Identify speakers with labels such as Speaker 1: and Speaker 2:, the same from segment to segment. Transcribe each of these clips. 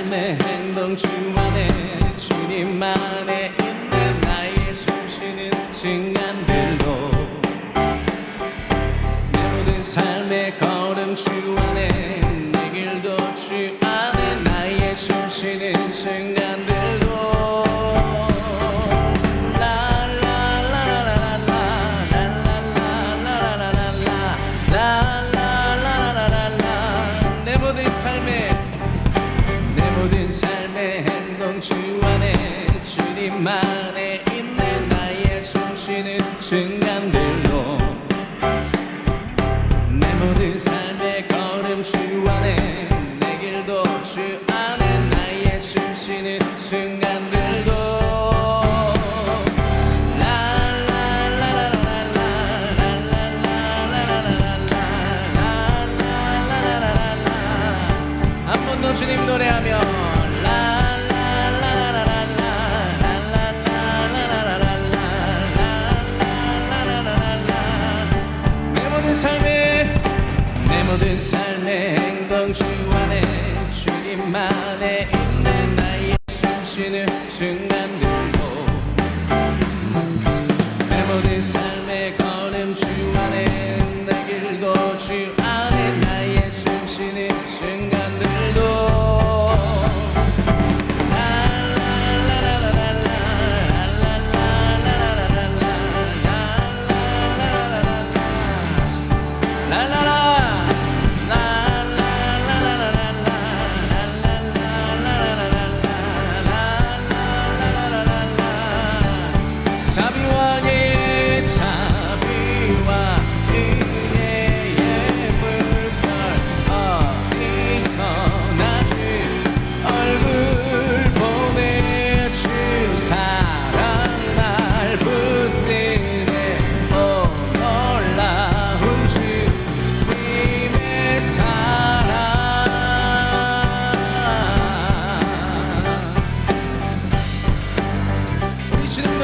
Speaker 1: 삶의 행동 주 안에 주님 안에 있는 나의 숨쉬는 순간들도 내 모든 삶의 걸음 주 안에 내 길도 주 안에 나의 숨쉬는 순간들도 모든 삶의 행동 주 안에 주님 안에 있는 나의 숨쉬는 순간들로 내 모든 삶의 걸음 주 안에 내 길도 주 안에 나의 숨쉬는 순간들도 한 번 더 주님 노래하며 내 모든 삶의 행동 주 안에 주님 안에 있는 나의 숨쉬는 순간들도 내 모든 삶의 걸음 주 안에 내 길도 주 안에 나의 숨쉬는 순간들도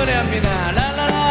Speaker 1: 노래합니다. 라라라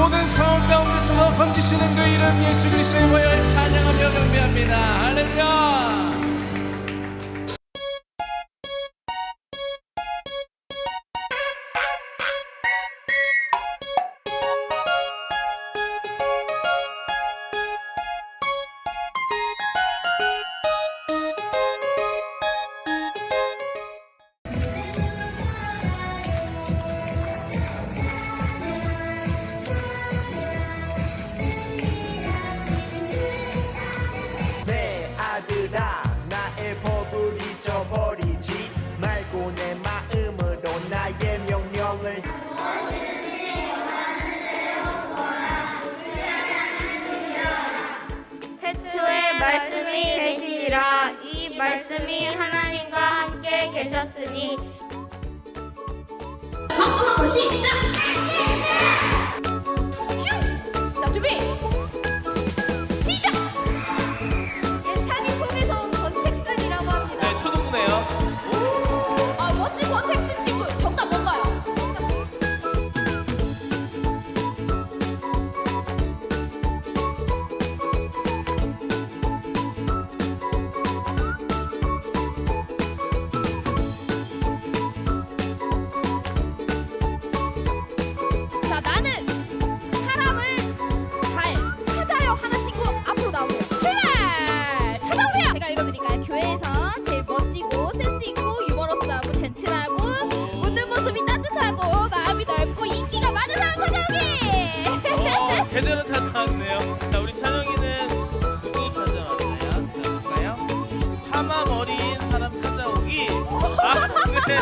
Speaker 1: 모든 서울 가운데서 높아지시는 그 이름 예수 그리스도의 보혈 찬양하며 경배합니다. 할렐루야.
Speaker 2: 그다 나의 법을 잊어버리지 말고 내 마음으로 나의 명령을
Speaker 3: 태초에 말씀이 계시니라. 이 말씀이 하나님과 함께 계셨으니.
Speaker 4: 박수하고 시작! 휴! 자, 준비! 시작!
Speaker 3: 예찬이 폼에서 온 권택슨이라고 합니다.
Speaker 1: 네, 초등부네요.
Speaker 4: 아, 멋진 권택슨 친구 정답 뭔가요? 자, 나는 사람을 잘 찾아요 하는 친구 앞으로 나오세요. 출발! 찾아오세요! 제가 읽어드릴까요? 교회에서 제일 멋지고 센스 있고 유머러스하고 젠틀하고 웃는 모습이 따뜻하고 마음이 넓고 인기가 많은 사람 찾아오기!
Speaker 1: 제대로 찾아왔네요. 자, 우리 찬영이는 누구 찾아왔나요? 자, 볼까요? 파마 머리인 사람 찾아오기. 아, 네.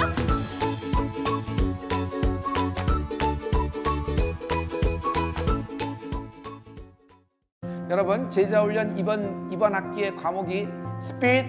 Speaker 5: 여러분, 제자훈련 이번 학기의 과목이 Spirit,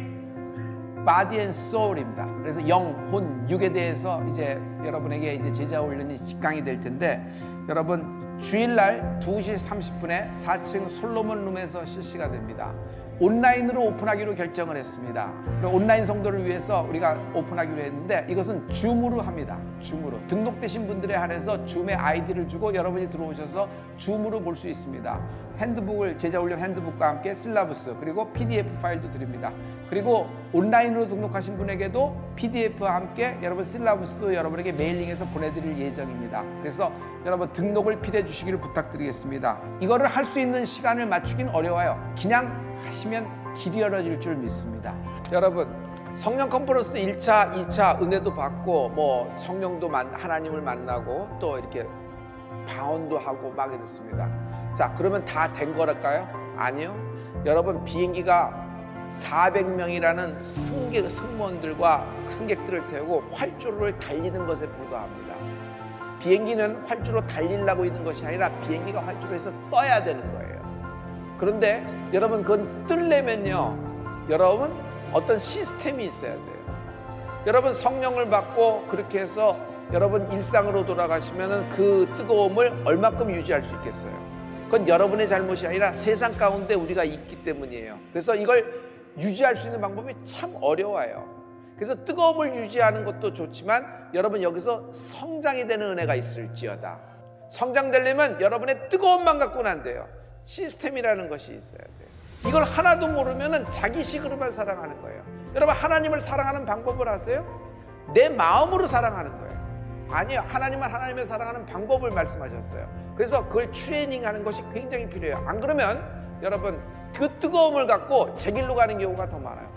Speaker 5: Body and Soul입니다. 그래서 영, 혼, 육에 대해서 이제 여러분에게 이제 제자훈련이 직강이 될 텐데, 여러분 주일날 2시 30분에 4층 솔로몬 룸에서 실시가 됩니다. 온라인으로 오픈하기로 결정을 했습니다. 온라인 성도를 위해서 우리가 오픈하기로 했는데 이것은 줌으로 합니다. 줌으로 등록되신 분들에 한해서 줌의 아이디를 주고 여러분이 들어오셔서 줌으로 볼 수 있습니다. 핸드북을 제자훈련 핸드북과 함께 실라부스 그리고 PDF 파일도 드립니다. 그리고 온라인으로 등록하신 분에게도 PDF와 함께 여러분 실라부스도 여러분에게 메일링해서 보내드릴 예정입니다. 그래서 여러분 등록을 필요해 주시기를 부탁드리겠습니다. 이거를 할 수 있는 시간을 맞추긴 어려워요. 그냥 하시면 길이 열어질 줄 믿습니다. 여러분, 성령 컨퍼런스 1차, 2차 은혜도 받고 뭐 성령도 하나님을 만나고 또 이렇게 방언도 하고 막 이렇습니다. 자, 그러면 다 된 거랄까요? 아니요. 여러분, 비행기가 400명이라는 승무원들과 승객들을 태우고 활주로를 달리는 것에 불과합니다. 비행기는 활주로 달리려고 있는 것이 아니라 비행기가 활주로에서 떠야 되는 거예요. 그런데 여러분, 그건 뜰려면요, 여러분 어떤 시스템이 있어야 돼요. 여러분 성령을 받고 그렇게 해서 여러분 일상으로 돌아가시면 그 뜨거움을 얼마큼 유지할 수 있겠어요? 그건 여러분의 잘못이 아니라 세상 가운데 우리가 있기 때문이에요. 그래서 이걸 유지할 수 있는 방법이 참 어려워요. 그래서 뜨거움을 유지하는 것도 좋지만 여러분 여기서 성장이 되는 은혜가 있을지어다. 성장되려면 여러분의 뜨거움만 갖고는 안 돼요. 시스템이라는 것이 있어야 돼요. 이걸 하나도 모르면 자기식으로만 사랑하는 거예요. 여러분, 하나님을 사랑하는 방법을 아세요? 내 마음으로 사랑하는 거예요. 아니요, 하나님은 하나님을 사랑하는 방법을 말씀하셨어요. 그래서 그걸 트레이닝하는 것이 굉장히 필요해요. 안 그러면 여러분 그 뜨거움을 갖고 제 길로 가는 경우가 더 많아요.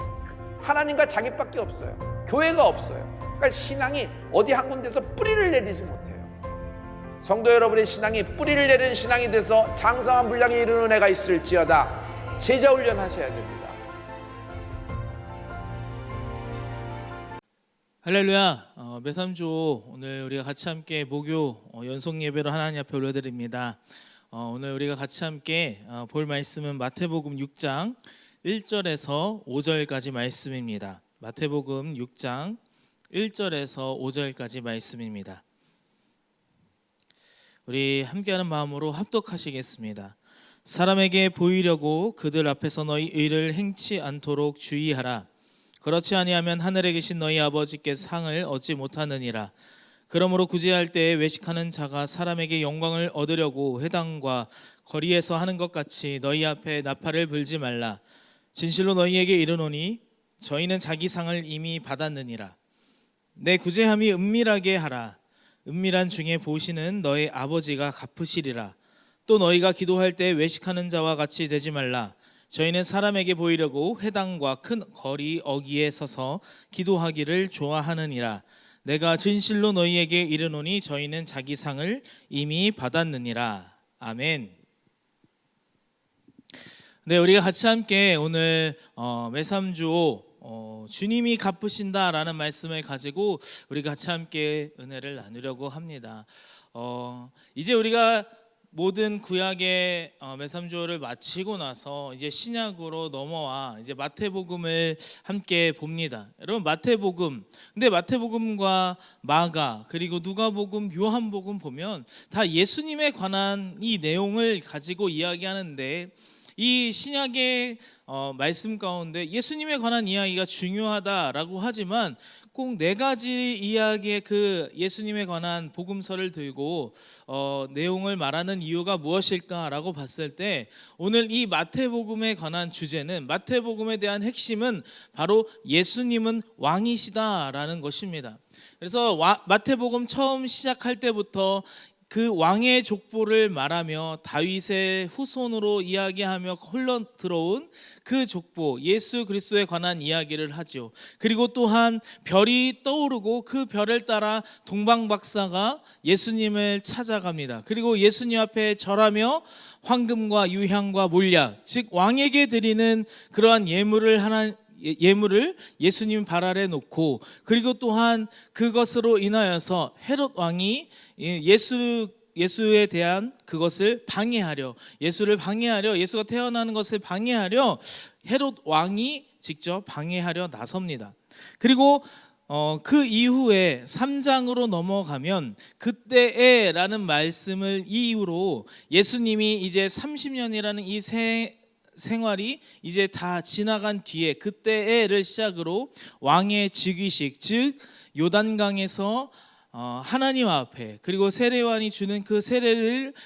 Speaker 5: 하나님과 자기밖에 없어요. 교회가 없어요. 그러니까 신앙이 어디 한 군데서 뿌리를 내리지 못해요. 성도 여러분의 신앙이 뿌리를 내리는 신앙이 돼서 장성한 분량에 이르는 은혜가 있을지어다. 제자훈련 하셔야 됩니다.
Speaker 1: 할렐루야. 매삼주 오늘 우리가 같이 함께 목요 연속 예배로 하나님 앞에 올려드립니다. 오늘 우리가 같이 함께 볼 말씀은 마태복음 6장 1절에서 5절까지 말씀입니다. 마태복음 6장 1절에서 5절까지 말씀입니다. 우리 함께하는 마음으로 합독하시겠습니다. 사람에게 보이려고 그들 앞에서 너희 의를 행치 않도록 주의하라. 그렇지 아니하면 하늘에 계신 너희 아버지께 상을 얻지 못하느니라. 그러므로 구제할 때에 외식하는 자가 사람에게 영광을 얻으려고 회당과 거리에서 하는 것 같이 너희 앞에 나팔을 불지 말라. 진실로 너희에게 이르노니 저희는 자기 상을 이미 받았느니라. 내 구제함이 은밀하게 하라. 은밀한 중에 보시는 너희 아버지가 갚으시리라. 또 너희가 기도할 때 외식하는 자와 같이 되지 말라. 저희는 사람에게 보이려고 회당과 큰 거리 어귀에 서서 기도하기를 좋아하느니라. 내가 진실로 너희에게 이르노니 저희는 자기 상을 이미 받았느니라. 아멘. 네, 우리가 같이 함께 오늘 매삼주오 주님이 갚으신다라는 말씀을 가지고 우리 같이 함께 은혜를 나누려고 합니다. 이제 우리가 모든 구약의 매삼주오를 마치고 나서 이제 신약으로 넘어와 이제 마태복음을 함께 봅니다. 여러분 마태복음, 근데 마태복음과 마가 그리고 누가복음, 요한복음 보면 다 예수님에 관한 이 내용을 가지고 이야기하는데 이 신약의 말씀 가운데 예수님에 관한 이야기가 중요하다라고 하지만 꼭 네 가지 이야기의 그 예수님에 관한 복음서를 들고 내용을 말하는 이유가 무엇일까라고 봤을 때 오늘 이 마태복음에 관한 주제는 마태복음에 대한 핵심은 바로 예수님은 왕이시다라는 것입니다. 그래서 마태복음 처음 시작할 때부터 그 왕의 족보를 말하며 다윗의 후손으로 이야기하며 흘러 들어온 그 족보 예수 그리스도에 관한 이야기를 하죠. 그리고 또한 별이 떠오르고 그 별을 따라 동방박사가 예수님을 찾아갑니다. 그리고 예수님 앞에 절하며 황금과 유향과 몰약, 즉 왕에게 드리는 그러한 예물을 예수님 발 아래 놓고 그리고 또한 그것으로 인하여서 헤롯 왕이 예수에 대한 그것을 방해하려 예수가 태어나는 것을 방해하려 헤롯 왕이 직접 방해하려 나섭니다. 그리고 그 이후에 3장으로 넘어가면 그때에라는 말씀을 이유로 예수님이 이제 30년이라는 이 생활이 이제 다 지나간 뒤에 그때를 시작으로 왕의 즉위식, 즉 요단강에서 하나님 앞에 그리고 세례요한이 주는 그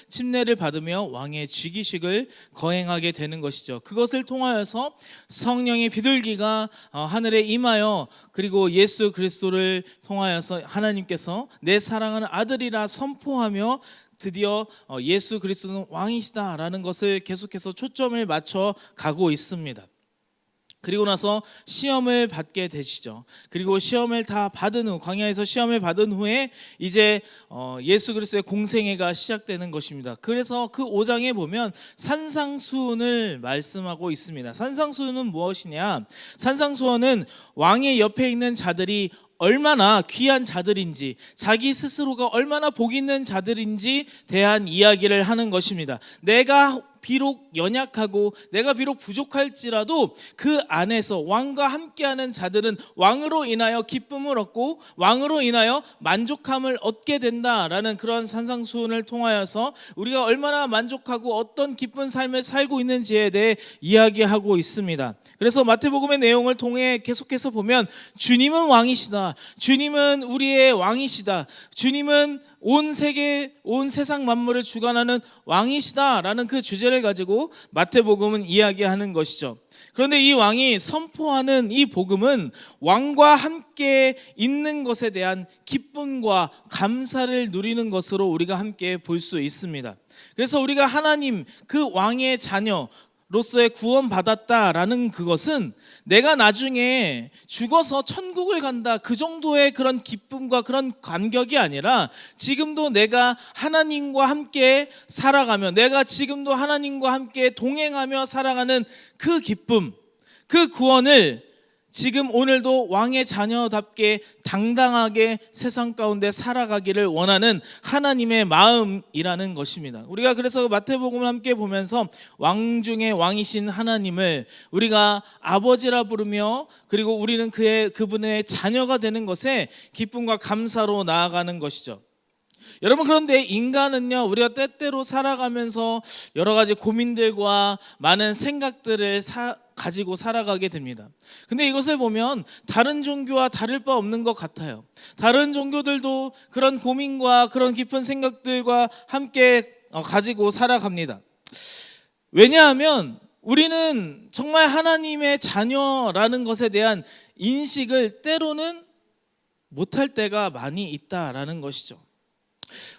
Speaker 1: 침례를 받으며 왕의 즉위식을 거행하게 되는 것이죠. 그것을 통하여서 성령의 비둘기가 하늘에 임하여 그리고 예수 그리스도를 통하여서 하나님께서 내 사랑하는 아들이라 선포하며 드디어 예수 그리스도는 왕이시다라는 것을 계속해서 초점을 맞춰 가고 있습니다. 그리고 나서 시험을 받게 되시죠. 그리고 시험을 다 받은 후 광야에서 시험을 받은 후에 이제 예수 그리스도의 공생애가 시작되는 것입니다. 그래서 그 5장에 보면 산상수훈을 말씀하고 있습니다. 산상수훈은 무엇이냐? 산상수훈은 왕의 옆에 있는 자들이 얼마나 귀한 자들인지 자기 스스로가 얼마나 복 있는 자들인지 대한 이야기를 하는 것입니다. 내가 비록 연약하고 내가 비록 부족할지라도 그 안에서 왕과 함께하는 자들은 왕으로 인하여 기쁨을 얻고 왕으로 인하여 만족함을 얻게 된다라는 그런 산상수훈을 통하여서 우리가 얼마나 만족하고 어떤 기쁜 삶을 살고 있는지에 대해 이야기하고 있습니다. 그래서 마태복음의 내용을 통해 계속해서 보면 주님은 왕이시다, 주님은 우리의 왕이시다, 주님은 온 세상 만물을 주관하는 왕이시다라는 그 주제를 가지고 마태복음은 이야기하는 것이죠. 그런데 이 왕이 선포하는 이 복음은 왕과 함께 있는 것에 대한 기쁨과 감사를 누리는 것으로 우리가 함께 볼 수 있습니다. 그래서 우리가 하나님 그 왕의 자녀 로서의 구원받았다라는 그것은 내가 나중에 죽어서 천국을 간다 그 정도의 그런 기쁨과 그런 감격이 아니라 지금도 내가 하나님과 함께 살아가며 내가 지금도 하나님과 함께 동행하며 살아가는 그 기쁨, 그 구원을 지금 오늘도 왕의 자녀답게 당당하게 세상 가운데 살아가기를 원하는 하나님의 마음이라는 것입니다. 우리가 그래서 마태복음을 함께 보면서 왕 중에 왕이신 하나님을 우리가 아버지라 부르며 그리고 우리는 그분의 자녀가 되는 것에 기쁨과 감사로 나아가는 것이죠. 여러분, 그런데 인간은요, 우리가 때때로 살아가면서 여러 가지 고민들과 많은 생각들을 가지고 살아가게 됩니다. 근데 이것을 보면 다른 종교와 다를 바 없는 것 같아요. 다른 종교들도 그런 고민과 그런 깊은 생각들과 함께 가지고 살아갑니다. 왜냐하면 우리는 정말 하나님의 자녀라는 것에 대한 인식을 때로는 못할 때가 많이 있다라는 것이죠.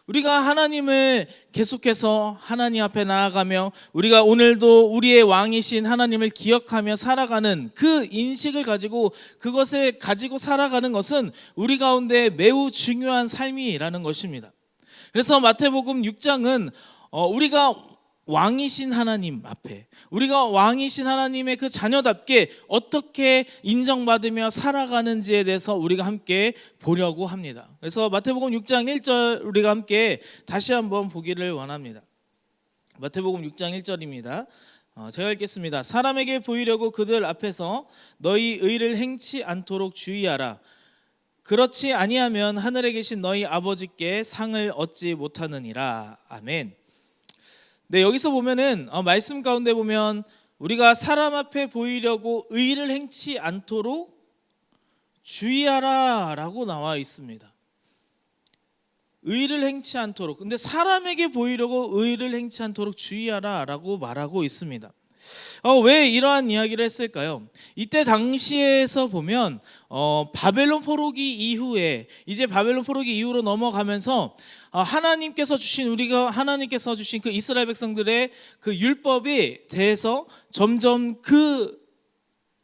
Speaker 1: 우리가 하나님을 계속해서 하나님 앞에 나아가며 우리가 오늘도 우리의 왕이신 하나님을 기억하며 살아가는 그 인식을 가지고 그것을 가지고 살아가는 것은 우리 가운데 매우 중요한 삶이라는 것입니다. 그래서 마태복음 6장은 우리가 왕이신 하나님 앞에, 우리가 왕이신 하나님의 그 자녀답게 어떻게 인정받으며 살아가는지에 대해서 우리가 함께 보려고 합니다. 그래서 마태복음 6장 1절 우리가 함께 다시 한번 보기를 원합니다. 마태복음 6장 1절입니다. 제가 읽겠습니다. 사람에게 보이려고 그들 앞에서 너희 의를 행치 않도록 주의하라. 그렇지 아니하면 하늘에 계신 너희 아버지께 상을 얻지 못하느니라. 아멘. 네, 여기서 보면은 말씀 가운데 보면 우리가 사람 앞에 보이려고 의를 행치 않도록 주의하라라고 나와 있습니다. 의를 행치 않도록. 근데 사람에게 보이려고 의를 행치 않도록 주의하라라고 말하고 있습니다. 왜 이러한 이야기를 했을까요? 이때 당시에서 보면 바벨론 포로기 이후에, 이제 바벨론 포로기 이후로 넘어가면서 하나님께서 주신 그 이스라엘 백성들의 그 율법에 대해서 점점 그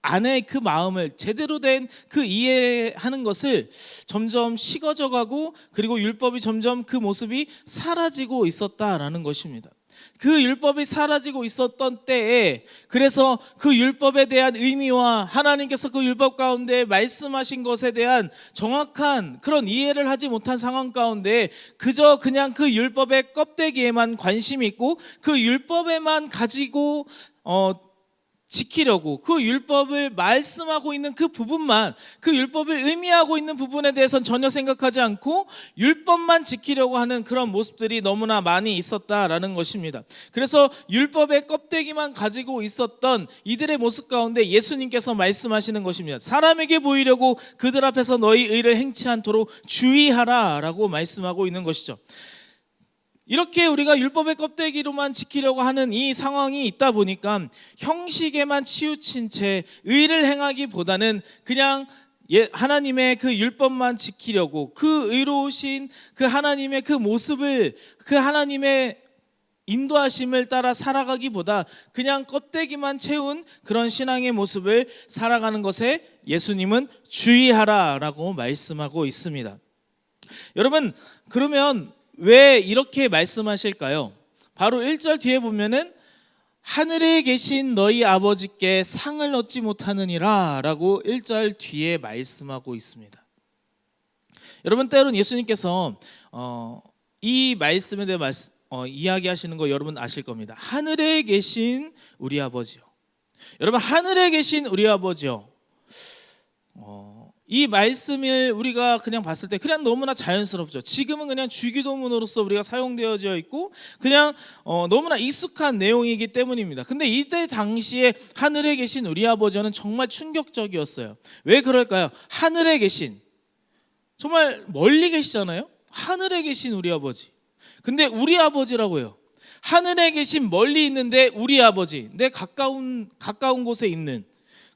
Speaker 1: 안에 그 마음을 제대로 된 그 이해하는 것을 점점 식어져 가고, 그리고 율법이 점점 그 모습이 사라지고 있었다라는 것입니다. 그 율법이 사라지고 있었던 때에, 그래서 그 율법에 대한 의미와 하나님께서 그 율법 가운데 말씀하신 것에 대한 정확한 그런 이해를 하지 못한 상황 가운데 그저 그냥 그 율법의 껍데기에만 관심이 있고 그 율법에만 가지고 지키려고, 그 율법을 말씀하고 있는 그 부분만, 그 율법을 의미하고 있는 부분에 대해서는 전혀 생각하지 않고 율법만 지키려고 하는 그런 모습들이 너무나 많이 있었다라는 것입니다. 그래서 율법의 껍데기만 가지고 있었던 이들의 모습 가운데 예수님께서 말씀하시는 것입니다. 사람에게 보이려고 그들 앞에서 너희 의를 행치 않도록 주의하라라고 말씀하고 있는 것이죠. 이렇게 우리가 율법의 껍데기로만 지키려고 하는 이 상황이 있다 보니까 형식에만 치우친 채 의를 행하기보다는 그냥 하나님의 그 율법만 지키려고, 그 의로우신 그 하나님의 그 모습을, 그 하나님의 인도하심을 따라 살아가기보다 그냥 껍데기만 채운 그런 신앙의 모습을 살아가는 것에 예수님은 주의하라라고 말씀하고 있습니다. 여러분, 그러면 왜 이렇게 말씀하실까요? 바로 1절 뒤에 보면은 하늘에 계신 너희 아버지께 상을 얻지 못하느니라 라고 1절 뒤에 말씀하고 있습니다. 여러분, 때로는 예수님께서 이 말씀에 대해 이야기하시는 거 여러분 아실 겁니다. 하늘에 계신 우리 아버지요. 여러분, 하늘에 계신 우리 아버지요. 이 말씀을 우리가 그냥 봤을 때 그냥 너무나 자연스럽죠. 지금은 그냥 주기도문으로서 우리가 사용되어져 있고 그냥 너무나 익숙한 내용이기 때문입니다. 근데 이때 당시에 하늘에 계신 우리 아버지는 정말 충격적이었어요. 왜 그럴까요? 하늘에 계신, 정말 멀리 계시잖아요. 하늘에 계신 우리 아버지. 근데 우리 아버지라고 해요. 하늘에 계신, 멀리 있는데 우리 아버지, 내 가까운 곳에 있는,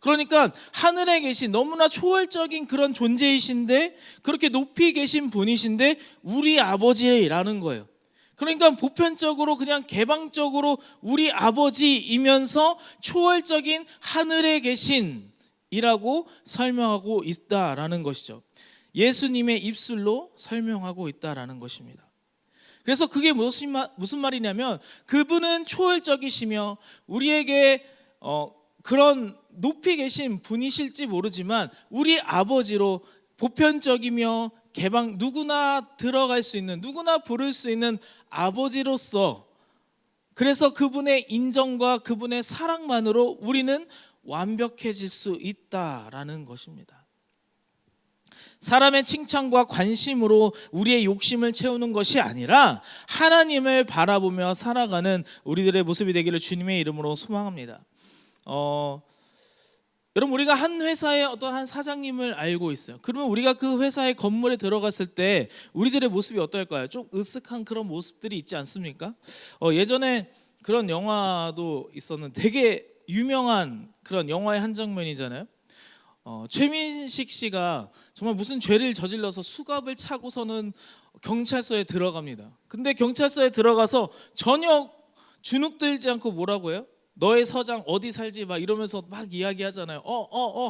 Speaker 1: 그러니까 하늘에 계신 너무나 초월적인 그런 존재이신데, 그렇게 높이 계신 분이신데 우리 아버지라는 거예요. 그러니까 보편적으로 그냥 개방적으로 우리 아버지이면서 초월적인 하늘에 계신이라고 설명하고 있다라는 것이죠. 예수님의 입술로 설명하고 있다라는 것입니다. 그래서 그게 무슨 말이냐면, 그분은 초월적이시며 우리에게 그런 높이 계신 분이실지 모르지만 우리 아버지로 보편적이며 누구나 들어갈 수 있는, 누구나 부를 수 있는 아버지로서, 그래서 그분의 인정과 그분의 사랑만으로 우리는 완벽해질 수 있다라는 것입니다. 사람의 칭찬과 관심으로 우리의 욕심을 채우는 것이 아니라 하나님을 바라보며 살아가는 우리들의 모습이 되기를 주님의 이름으로 소망합니다. 여러분, 우리가 한 회사의 어떤 한 사장님을 알고 있어요. 그러면 우리가 그 회사의 건물에 들어갔을 때 우리들의 모습이 어떨까요? 좀 으쓱한 그런 모습들이 있지 않습니까? 예전에 그런 영화도 있었는데, 되게 유명한 그런 영화의 한 장면이잖아요. 최민식 씨가 정말 무슨 죄를 저질러서 수갑을 차고서는 경찰서에 들어갑니다. 근데 경찰서에 들어가서 전혀 주눅들지 않고 뭐라고 해요? 너의 서장 어디 살지 막 이러면서 막 이야기하잖아요.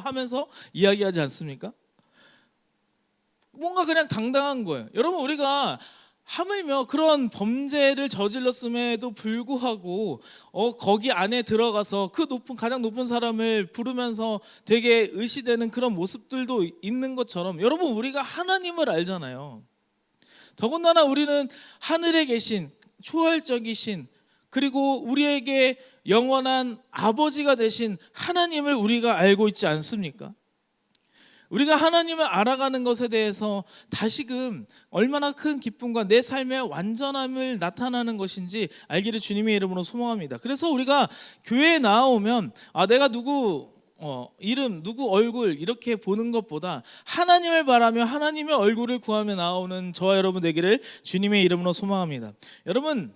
Speaker 1: 하면서 이야기하지 않습니까? 뭔가 그냥 당당한 거예요. 여러분, 우리가 하물며 그런 범죄를 저질렀음에도 불구하고 거기 안에 들어가서 그 가장 높은 사람을 부르면서 되게 의시되는 그런 모습들도 있는 것처럼, 여러분 우리가 하나님을 알잖아요. 더군다나 우리는 하늘에 계신 초월적이신, 그리고 우리에게 영원한 아버지가 되신 하나님을 우리가 알고 있지 않습니까? 우리가 하나님을 알아가는 것에 대해서 다시금 얼마나 큰 기쁨과 내 삶의 완전함을 나타나는 것인지 알기를 주님의 이름으로 소망합니다. 그래서 우리가 교회에 나오면 내가 누구 이름, 누구 얼굴 이렇게 보는 것보다 하나님을 바라며 하나님의 얼굴을 구하며 나오는 저와 여러분 되기를 주님의 이름으로 소망합니다. 여러분,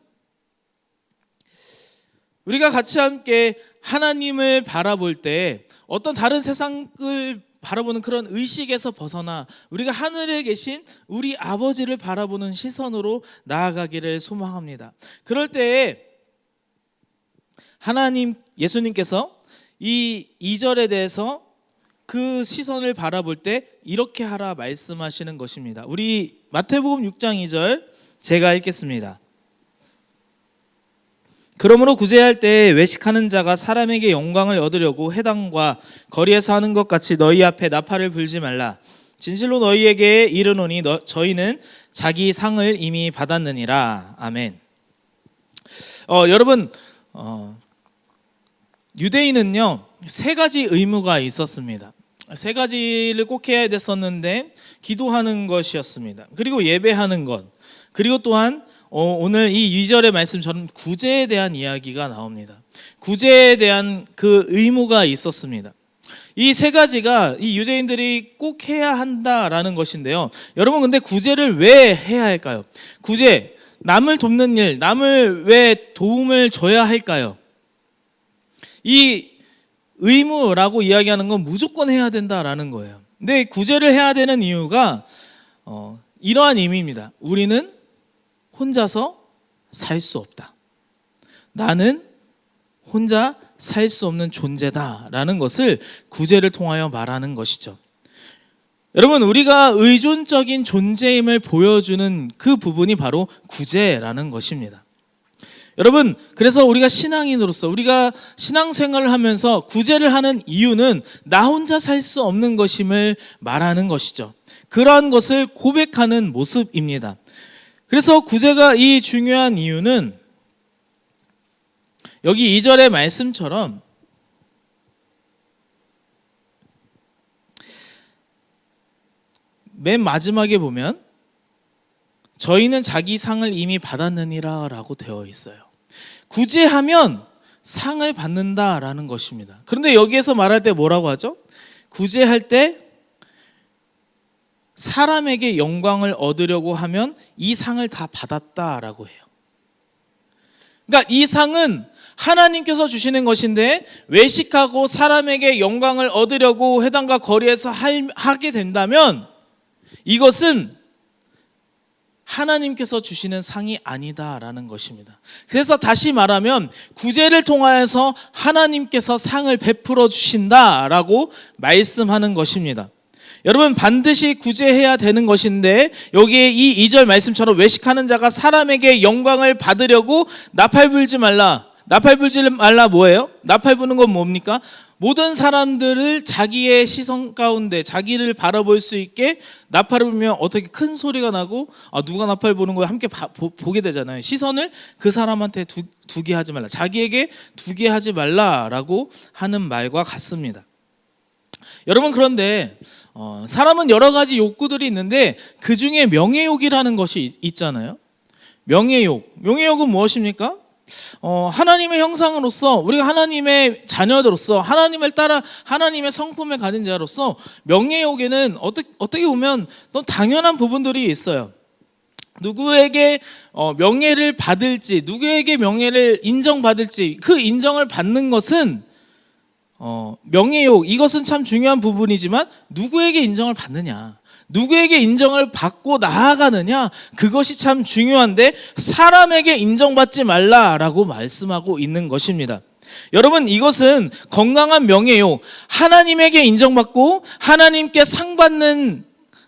Speaker 1: 우리가 같이 함께 하나님을 바라볼 때 어떤 다른 세상을 바라보는 그런 의식에서 벗어나 우리가 하늘에 계신 우리 아버지를 바라보는 시선으로 나아가기를 소망합니다. 그럴 때에 하나님, 예수님께서 이 2절에 대해서 그 시선을 바라볼 때 이렇게 하라 말씀하시는 것입니다. 우리 마태복음 6장 2절 제가 읽겠습니다. 그러므로 구제할 때에 외식하는 자가 사람에게 영광을 얻으려고 회당과 거리에서 하는 것 같이 너희 앞에 나팔을 불지 말라. 진실로 너희에게 이르노니 저희는 자기 상을 이미 받았느니라. 아멘. 여러분, 유대인은요 3가지 의무가 있었습니다. 3가지를 꼭 해야 됐었는데, 기도하는 것이었습니다. 그리고 예배하는 것, 그리고 또한 오늘 이 2절의 말씀처럼 구제에 대한 이야기가 나옵니다. 구제에 대한 그 의무가 있었습니다. 이 3가지가 이 유대인들이 꼭 해야 한다라는 것인데요. 여러분, 근데 구제를 왜 해야 할까요? 구제, 남을 돕는 일, 남을 왜 도움을 줘야 할까요? 이 의무라고 이야기하는 건 무조건 해야 된다라는 거예요. 근데 구제를 해야 되는 이유가 이러한 의미입니다. 우리는 혼자서 살 수 없다. 나는 혼자 살 수 없는 존재다라는 것을 구제를 통하여 말하는 것이죠. 여러분, 우리가 의존적인 존재임을 보여주는 그 부분이 바로 구제라는 것입니다. 여러분, 그래서 우리가 신앙인으로서 우리가 신앙생활을 하면서 구제를 하는 이유는 나 혼자 살 수 없는 것임을 말하는 것이죠. 그러한 것을 고백하는 모습입니다. 그래서 구제가 이 중요한 이유는 여기 2절의 말씀처럼 맨 마지막에 보면 저희는 자기 상을 이미 받았느니라 라고 되어 있어요. 구제하면 상을 받는다라는 것입니다. 그런데 여기에서 말할 때 뭐라고 하죠? 구제할 때 사람에게 영광을 얻으려고 하면 이 상을 다 받았다라고 해요. 그러니까 이 상은 하나님께서 주시는 것인데, 외식하고 사람에게 영광을 얻으려고 회당과 거리에서 하게 된다면 이것은 하나님께서 주시는 상이 아니다라는 것입니다. 그래서 다시 말하면 구제를 통하여서 하나님께서 상을 베풀어 주신다라고 말씀하는 것입니다. 여러분, 반드시 구제해야 되는 것인데, 여기에 이 2절 말씀처럼 외식하는 자가 사람에게 영광을 받으려고 나팔 불지 말라. 나팔 불지 말라 뭐예요? 나팔 부는 건 뭡니까? 모든 사람들을 자기의 시선 가운데 자기를 바라볼 수 있게 나팔을 불면 어떻게 큰 소리가 나고 누가 나팔 부는 걸 함께 보게 되잖아요. 시선을 그 사람한테 두게 하지 말라. 자기에게 두게 하지 말라라고 하는 말과 같습니다. 여러분, 그런데 사람은 여러 가지 욕구들이 있는데 그 중에 명예욕이라는 것이 있잖아요. 명예욕은 무엇입니까? 하나님의 형상으로서, 우리가 하나님의 자녀들로서, 하나님을 따라 하나님의 성품을 가진 자로서 명예욕에는 어떻게 보면 또 당연한 부분들이 있어요. 누구에게 명예를 받을지, 누구에게 명예를 인정받을지, 그 인정을 받는 것은 명예욕, 이것은 참 중요한 부분이지만 누구에게 인정을 받느냐, 누구에게 인정을 받고 나아가느냐, 그것이 참 중요한데 사람에게 인정받지 말라라고 말씀하고 있는 것입니다. 여러분, 이것은 건강한 명예욕, 하나님에게 인정받고 하나님께 상 받는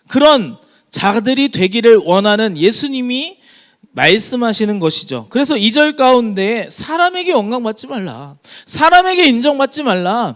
Speaker 1: 그런 자들이 되기를 원하는 예수님이 말씀하시는 것이죠. 그래서 2절 가운데 사람에게 영광 받지 말라, 사람에게 인정받지 말라,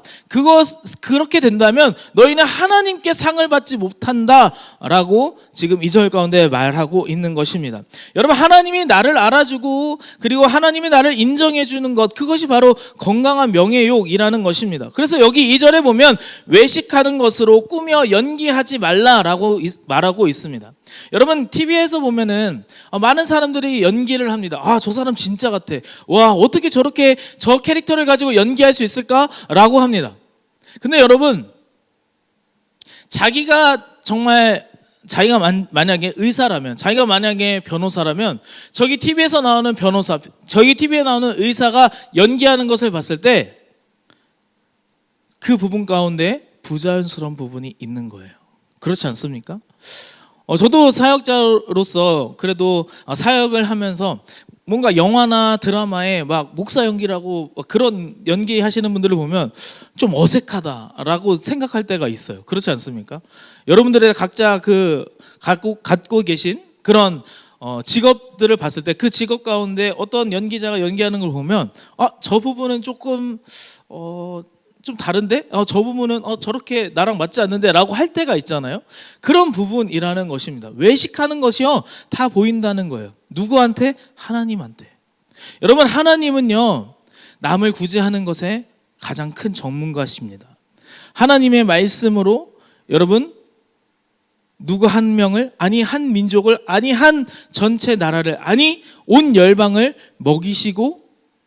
Speaker 1: 그렇게 된다면 너희는 하나님께 상을 받지 못한다라고 지금 2절 가운데 말하고 있는 것입니다. 여러분, 하나님이 나를 알아주고 그리고 하나님이 나를 인정해 주는 것, 그것이 바로 건강한 명예욕이라는 것입니다. 그래서 여기 2절에 보면 외식하는 것으로 꾸며 연기하지 말라라고 말하고 있습니다. 여러분, TV에서 보면은 많은 사람들이 연기를 합니다. 아, 저 사람 진짜 같아. 와, 어떻게 저렇게 저 캐릭터를 가지고 연기할 수 있을까라고 합니다. 근데 여러분, 자기가 만약에 의사라면, 자기가 만약에 변호사라면, 저기 TV에서 나오는 변호사, 저기 TV에 나오는 의사가 연기하는 것을 봤을 때 그 부분 가운데 부자연스러운 부분이 있는 거예요. 그렇지 않습니까? 저도 사역자로서 그래도 사역을 하면서 뭔가 영화나 드라마에 막 목사 연기라고 그런 연기 하시는 분들을 보면 좀 어색하다라고 생각할 때가 있어요. 그렇지 않습니까? 여러분들의 각자 갖고 계신 그런 직업들을 봤을 때 그 직업 가운데 어떤 연기자가 연기하는 걸 보면 저 부분은 조금 좀 다른데? 저 부분은 저렇게 나랑 맞지 않는데 라고 할 때가 있잖아요. 그런 부분이라는 것입니다. 외식하는 것이요, 다 보인다는 거예요. 누구한테? 하나님한테. 여러분, 하나님은요, 남을 구제하는 것에 가장 큰 전문가십니다. 하나님의 말씀으로 여러분, 누구 한 명을, 아니 한 민족을, 아니 한 전체 나라를, 아니 온 열방을 먹이시고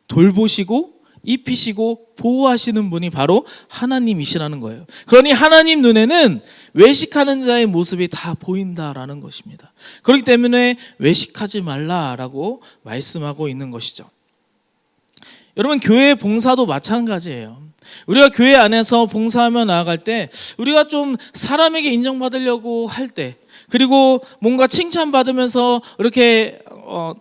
Speaker 1: 돌보시고 입히시고 보호하시는 분이 바로 하나님이시라는 거예요. 그러니 하나님 눈에는 외식하는 자의 모습이 다 보인다라는 것입니다. 그렇기 때문에 외식하지 말라라고 말씀하고 있는 것이죠. 여러분, 교회 봉사도 마찬가지예요. 우리가 교회 안에서 봉사하며 나아갈 때 우리가 좀 사람에게 인정받으려고 할 때, 그리고 뭔가 칭찬받으면서 이렇게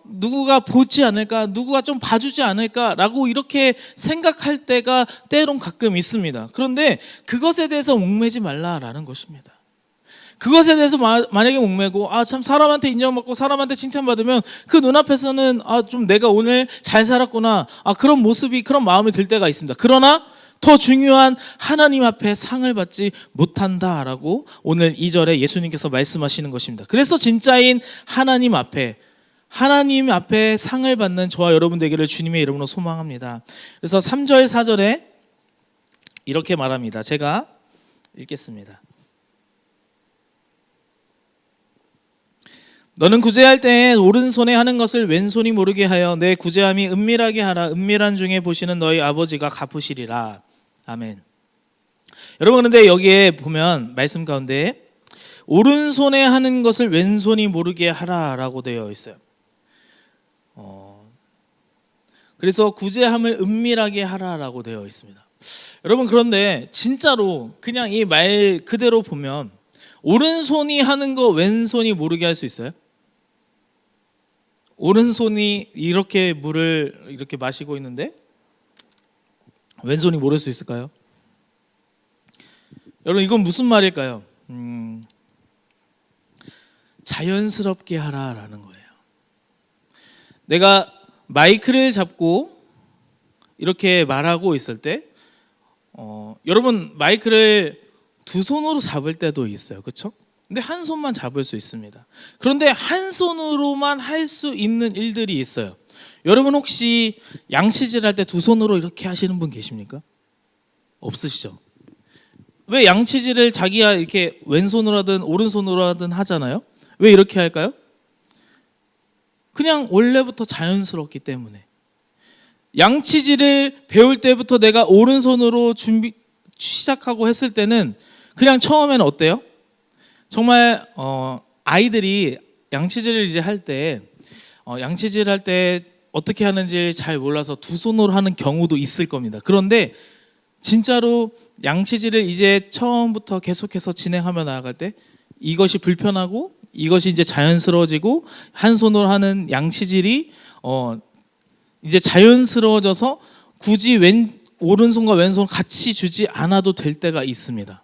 Speaker 1: 누구가 보지 않을까, 누구가 좀 봐주지 않을까라고 이렇게 생각할 때가 때론 가끔 있습니다. 그런데 그것에 대해서 목매지 말라라는 것입니다. 그것에 대해서 만약에 목매고 참 사람한테 인정받고 사람한테 칭찬받으면 그 눈앞에서는 좀 내가 오늘 잘 살았구나, 그런 모습이, 그런 마음이 들 때가 있습니다. 그러나 더 중요한 하나님 앞에 상을 받지 못한다라고 오늘 2절에 예수님께서 말씀하시는 것입니다. 그래서 진짜인 하나님 앞에 상을 받는 저와 여러분 되기를 주님의 이름으로 소망합니다. 그래서 3절 4절에 이렇게 말합니다. 제가 읽겠습니다. 너는 구제할 때에 오른손에 하는 것을 왼손이 모르게 하여 내 구제함이 은밀하게 하라. 은밀한 중에 보시는 너희 아버지가 갚으시리라. 아멘. 여러분, 그런데 여기에 보면 말씀 가운데 오른손에 하는 것을 왼손이 모르게 하라라고 되어 있어요. 그래서 구제함을 은밀하게 하라라고 되어 있습니다. 여러분, 그런데 진짜로 그냥 이 말 그대로 보면 오른손이 하는 거 왼손이 모르게 할 수 있어요? 오른손이 이렇게 물을 이렇게 마시고 있는데 왼손이 모를 수 있을까요? 여러분, 이건 무슨 말일까요? 자연스럽게 하라라는 거예요. 내가 마이크를 잡고 이렇게 말하고 있을 때 여러분, 마이크를 두 손으로 잡을 때도 있어요. 그렇죠? 근데 한 손만 잡을 수 있습니다. 그런데 한 손으로만 할 수 있는 일들이 있어요. 여러분, 혹시 양치질 할 때 두 손으로 이렇게 하시는 분 계십니까? 없으시죠? 왜 양치질을 자기가 이렇게 왼손으로 하든 오른손으로 하든 하잖아요? 왜 이렇게 할까요? 그냥 원래부터 자연스럽기 때문에. 양치질을 배울 때부터 내가 오른손으로 시작하고 했을 때는 그냥 처음에는 어때요? 정말 아이들이 양치질을 이제 할 때 양치질 할 때 어떻게 하는지 잘 몰라서 두 손으로 하는 경우도 있을 겁니다. 그런데 진짜로 양치질을 이제 처음부터 계속해서 진행하며 나아갈 때 이것이 불편하고 이것이 이제 자연스러워지고 한 손으로 하는 양치질이 이제 자연스러워져서 굳이 오른손과 왼손 같이 주지 않아도 될 때가 있습니다.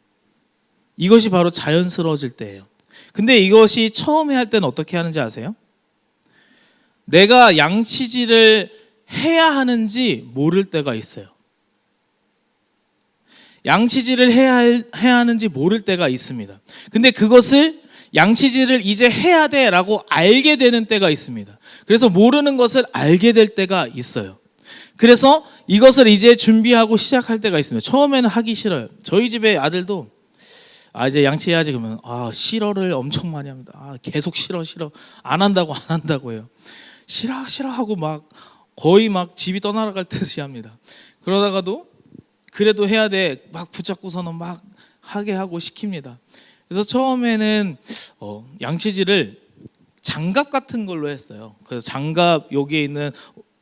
Speaker 1: 이것이 바로 자연스러워질 때예요. 근데 이것이 처음에 할 때는 어떻게 하는지 아세요? 내가 양치질을 해야 하는지 모를 때가 있어요. 양치질을 해야 하는지 모를 때가 있습니다. 근데 그것을 양치질을 이제 해야 돼라고 알게 되는 때가 있습니다. 그래서 모르는 것을 알게 될 때가 있어요. 그래서 이것을 이제 준비하고 시작할 때가 있습니다. 처음에는 하기 싫어요. 저희 집에 아들도 이제 양치해야지 그러면 싫어를 엄청 많이 합니다. 계속 싫어 안 한다고 해요. 싫어 하고 막 거의 막 집이 떠나갈 듯이 합니다. 그러다가도 그래도 해야 돼 막 붙잡고서는 막 하게 하고 시킵니다. 그래서 처음에는 양치질을 장갑 같은 걸로 했어요. 그래서 장갑 여기에 있는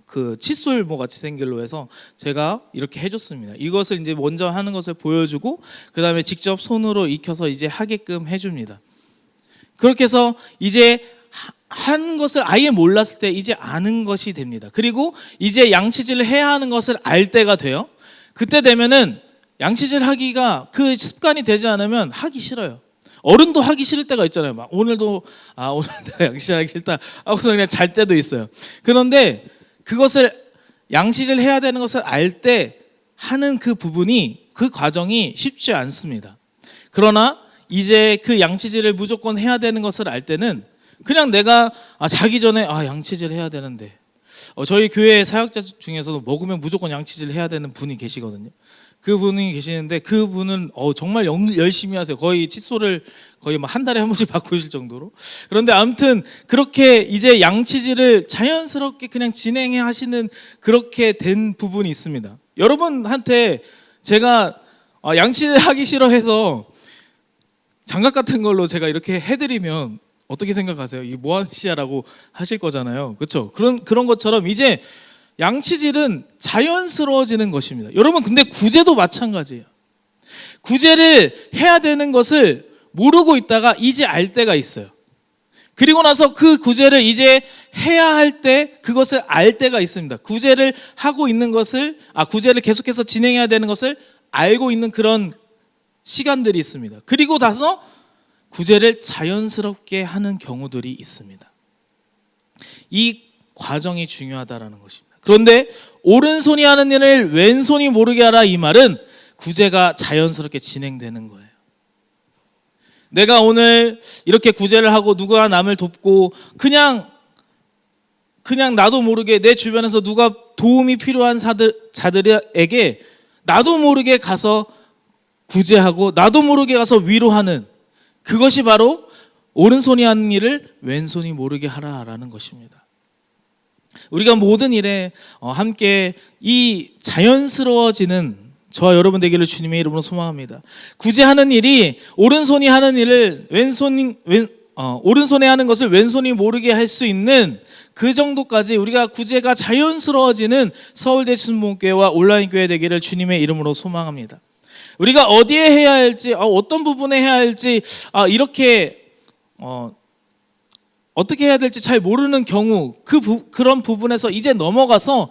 Speaker 1: 그 칫솔모 같이 생긴 걸로 해서 제가 이렇게 해줬습니다. 이것을 이제 먼저 하는 것을 보여주고 그 다음에 직접 손으로 익혀서 이제 하게끔 해줍니다. 그렇게 해서 이제 한 것을 아예 몰랐을 때 이제 아는 것이 됩니다. 그리고 이제 양치질을 해야 하는 것을 알 때가 돼요. 그때 되면은 양치질 하기가 그 습관이 되지 않으면 하기 싫어요. 어른도 하기 싫을 때가 있잖아요. 막 오늘도 오늘 내가 양치질하기 싫다 하고서 그냥 잘 때도 있어요. 그런데 그것을 양치질 해야 되는 것을 알 때 하는 그 부분이 그 과정이 쉽지 않습니다. 그러나 이제 그 양치질을 무조건 해야 되는 것을 알 때는 그냥 내가 자기 전에 양치질 해야 되는데 저희 교회 사역자 중에서도 먹으면 무조건 양치질 해야 되는 분이 계시거든요. 그분이 계시는데 그분은 정말 열심히 하세요. 거의 칫솔을 거의 한 달에 한 번씩 바꾸실 정도로. 그런데 아무튼 그렇게 이제 양치질을 자연스럽게 그냥 진행해 하시는 그렇게 된 부분이 있습니다. 여러분한테 제가 양치질 하기 싫어해서 장갑 같은 걸로 제가 이렇게 해드리면 어떻게 생각하세요? 이게 뭐하는 짓이야라고 하실 거잖아요. 그렇죠? 그런 것처럼 이제 양치질은 자연스러워지는 것입니다. 여러분 근데 구제도 마찬가지예요. 구제를 해야 되는 것을 모르고 있다가 이제 알 때가 있어요. 그리고 나서 그 구제를 이제 해야 할 때 그것을 알 때가 있습니다. 구제를 하고 있는 것을 구제를 계속해서 진행해야 되는 것을 알고 있는 그런 시간들이 있습니다. 그리고 나서 구제를 자연스럽게 하는 경우들이 있습니다. 이 과정이 중요하다라는 것입니다. 그런데 오른손이 하는 일을 왼손이 모르게 하라 이 말은 구제가 자연스럽게 진행되는 거예요. 내가 오늘 이렇게 구제를 하고 누가 남을 돕고 그냥 나도 모르게 내 주변에서 누가 도움이 필요한 자들에게 나도 모르게 가서 구제하고 나도 모르게 가서 위로하는 그것이 바로 오른손이 하는 일을 왼손이 모르게 하라라는 것입니다. 우리가 모든 일에 함께 이 자연스러워지는 저와 여러분 되기를 주님의 이름으로 소망합니다. 구제하는 일이 오른손이 하는 일을 오른손에 하는 것을 왼손이 모르게 할 수 있는 그 정도까지 우리가 구제가 자연스러워지는 서울대 순복음교회와 온라인 교회 되기를 주님의 이름으로 소망합니다. 우리가 어디에 해야 할지 어떤 부분에 해야 할지 이렇게 어떻게 해야 될지 잘 모르는 경우 그런 부분에서 이제 넘어가서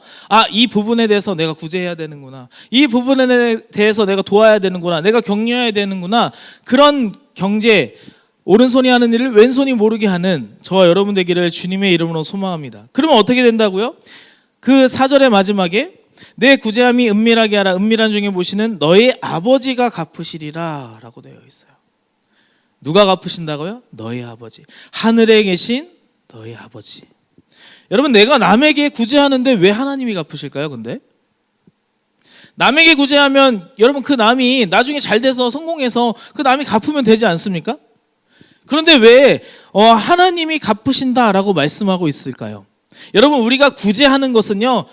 Speaker 1: 이 부분에 대해서 내가 구제해야 되는구나, 이 부분에 대해서 내가 도와야 되는구나, 내가 격려해야 되는구나, 그런 경제 오른손이 하는 일을 왼손이 모르게 하는 저와 여러분 되기를 주님의 이름으로 소망합니다. 그러면 어떻게 된다고요? 그 4절의 마지막에 내 구제함이 은밀하게 하라, 은밀한 중에 보시는 너의 아버지가 갚으시리라 라고 되어 있어요. 누가 갚으신다고요? 너의 아버지, 하늘에 계신 너의 아버지. 여러분 내가 남에게 구제하는데 왜 하나님이 갚으실까요? 근데 남에게 구제하면 여러분 그 남이 나중에 잘 돼서 성공해서 그 남이 갚으면 되지 않습니까? 그런데 왜 하나님이 갚으신다라고 말씀하고 있을까요? 여러분 우리가 구제하는 것은요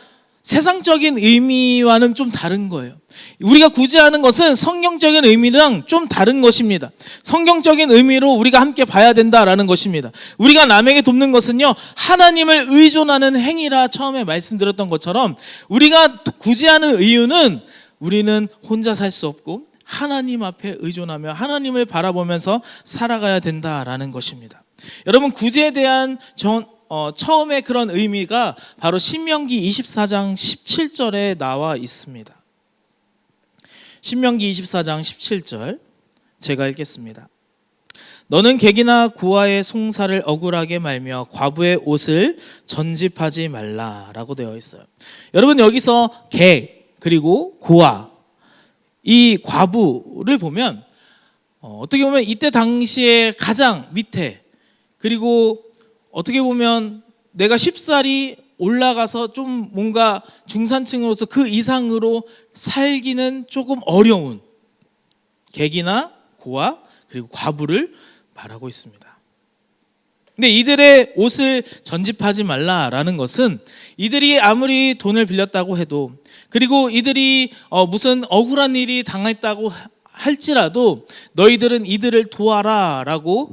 Speaker 1: 세상적인 의미와는 좀 다른 거예요. 우리가 구제하는 것은 성경적인 의미랑 좀 다른 것입니다. 성경적인 의미로 우리가 함께 봐야 된다라는 것입니다. 우리가 남에게 돕는 것은요 하나님을 의존하는 행위라 처음에 말씀드렸던 것처럼 우리가 구제하는 이유는 우리는 혼자 살 수 없고 하나님 앞에 의존하며 하나님을 바라보면서 살아가야 된다라는 것입니다. 여러분 구제에 대한 처음에 그런 의미가 바로 신명기 24장 17절에 나와 있습니다. 신명기 24장 17절 제가 읽겠습니다. 너는 객이나 고아의 송사를 억울하게 말며 과부의 옷을 전집하지 말라라고 되어 있어요. 여러분 여기서 객 그리고 고아 이 과부를 보면 어떻게 보면 이때 당시에 가장 밑에 그리고 어떻게 보면 내가 쉽사리 올라가서 좀 뭔가 중산층으로서 그 이상으로 살기는 조금 어려운 객이나 고아 그리고 과부를 말하고 있습니다. 근데 이들의 옷을 전집하지 말라라는 것은 이들이 아무리 돈을 빌렸다고 해도 그리고 이들이 무슨 억울한 일이 당했다고 할지라도 너희들은 이들을 도와라라고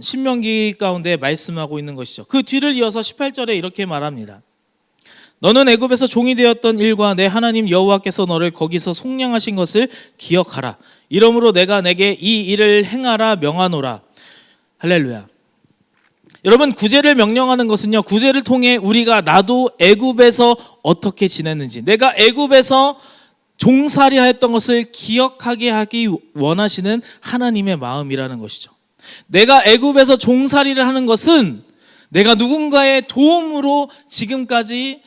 Speaker 1: 신명기 가운데 말씀하고 있는 것이죠. 그 뒤를 이어서 18절에 이렇게 말합니다. 너는 애굽에서 종이 되었던 일과 내 하나님 여호와께서 너를 거기서 속량하신 것을 기억하라. 이러므로 내가 내게 이 일을 행하라 명하노라. 할렐루야. 여러분 구제를 명령하는 것은요, 구제를 통해 우리가 나도 애굽에서 어떻게 지냈는지, 내가 애굽에서 종살이 하였던 것을 기억하게 하기 원하시는 하나님의 마음이라는 것이죠. 내가 애굽에서 종살이를 하는 것은 내가 누군가의 도움으로 지금까지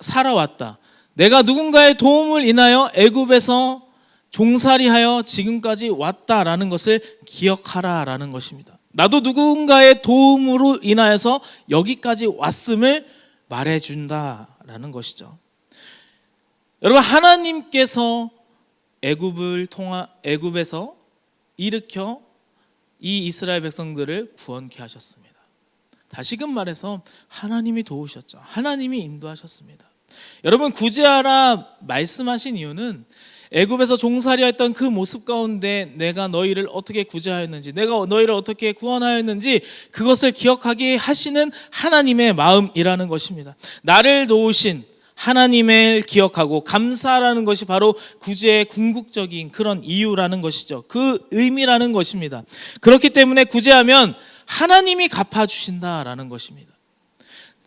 Speaker 1: 살아왔다. 내가 누군가의 도움을 인하여 애굽에서 종살이하여 지금까지 왔다라는 것을 기억하라라는 것입니다. 나도 누군가의 도움으로 인하여서 여기까지 왔음을 말해준다라는 것이죠. 여러분 하나님께서 애굽에서 일으켜 이 이스라엘 백성들을 구원케 하셨습니다. 다시금 말해서 하나님이 도우셨죠. 하나님이 인도하셨습니다. 여러분 구제하라 말씀하신 이유는 애굽에서 종살이했던 그 모습 가운데 내가 너희를 어떻게 구제하였는지, 내가 너희를 어떻게 구원하였는지 그것을 기억하게 하시는 하나님의 마음이라는 것입니다. 나를 도우신 하나님을 기억하고 감사라는 것이 바로 구제의 궁극적인 그런 이유라는 것이죠. 그 의미라는 것입니다. 그렇기 때문에 구제하면 하나님이 갚아주신다라는 것입니다.